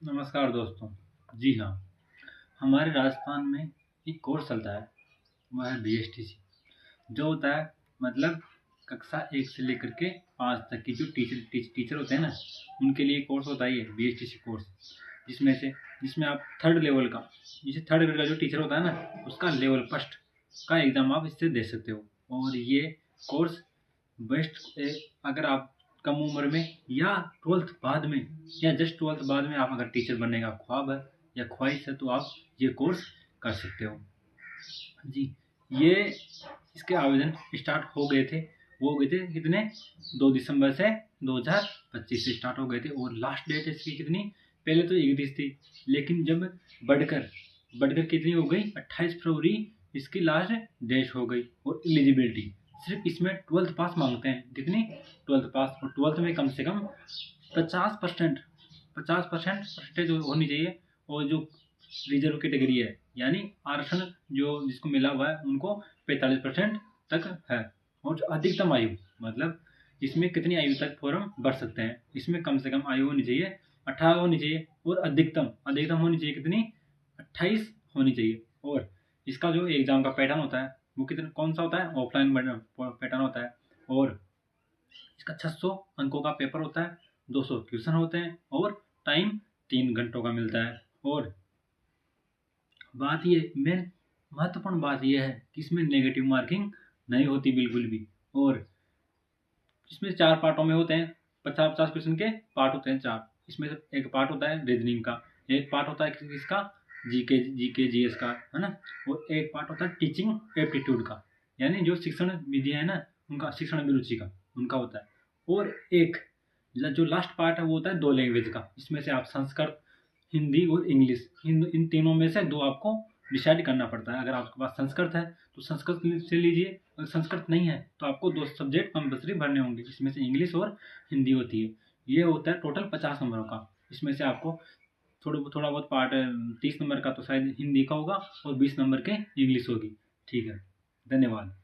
नमस्कार दोस्तों। जी हाँ, हमारे राजस्थान में एक कोर्स चलता है, वह है बीएसटीसी। जो होता है मतलब कक्षा 1 से लेकर के 5 तक की जो टीचर होते हैं ना, उनके लिए कोर्स होता है ये बीएसटीसी कोर्स। जिसमें आप थर्ड लेवल का, जैसे थर्ड ग्रेड का जो टीचर होता है ना, उसका लेवल फर्स्ट का एग्ज़ाम आप इससे दे सकते हो। और ये कोर्स बेस्ट, अगर आप कम उम्र में या 12th बाद में या जस्ट 12th बाद में आप अगर टीचर बनने का ख्वाब है या ख्वाहिश है तो आप ये कोर्स कर सकते हो। जी, ये इसके आवेदन स्टार्ट हो गए थे, वो हो गए थे कितने, 2 दिसंबर से 2025 से स्टार्ट हो गए थे। और लास्ट डेट इसकी कितनी, पहले तो 31 थी, लेकिन जब बढ़कर बढ़कर कितनी हो गई, 28 फरवरी इसकी लास्ट डेट हो गई। और एलिजिबिलिटी सिर्फ इसमें 12th पास मांगते हैं, कितनी, 12th पास। और 12th में कम से कम 50% 50% परसेंटेज होनी चाहिए। और जो रिजर्व कैटेगरी है यानी आरक्षण जो जिसको मिला हुआ है उनको 45% तक है। और जो अधिकतम आयु, मतलब इसमें कितनी आयु तक फॉर्म भर सकते हैं, इसमें कम से कम आयु होनी चाहिए 18 होनी चाहिए। और अधिकतम अधिकतम होनी चाहिए कितनी, 28 होनी चाहिए। और इसका जो एग्ज़ाम का पैटर्न होता है वो कितना, कौन सा होता है, ऑफलाइन पैटर्न होता है। और इसका 600 अंकों का पेपर होता है, 200 क्वेश्चन होते हैं और टाइम 3 घंटों का मिलता है। और बात ये मेन महत्वपूर्ण बात यह है कि इसमें नेगेटिव मार्किंग नहीं होती बिल्कुल भी। और इसमें 4 पार्टों में होते हैं, 50-50 क्वेश्चन के पार्ट होते हैं 4। इसमें से एक पार्ट होता है रीजनिंग का, एक पार्ट होता है किसका, जीके जीएस का, है ना। और एक पार्ट होता है टीचिंग एप्टीट्यूड का, यानी जो शिक्षण विधियाँ है ना, उनका शिक्षण अभिरुचि का उनका होता है। और एक जो लास्ट पार्ट है वो होता है 2 लैंग्वेज का। इसमें से आप संस्कृत, हिंदी और इंग्लिश, इन तीनों में से 2 आपको डिसाइड करना पड़ता है। अगर आपके पास संस्कृत है तो संस्कृत से लीजिए, अगर संस्कृत नहीं है तो आपको 2 सब्जेक्ट कंपलसरी भरने होंगे, जिसमें से इंग्लिश और हिंदी होती है। ये होता है टोटल 50 नंबरों का। इसमें से आपको थोड़ा बहुत पार्ट 30 नंबर का तो शायद हिंदी का होगा और 20 नंबर के इंग्लिश होगी। ठीक है, धन्यवाद।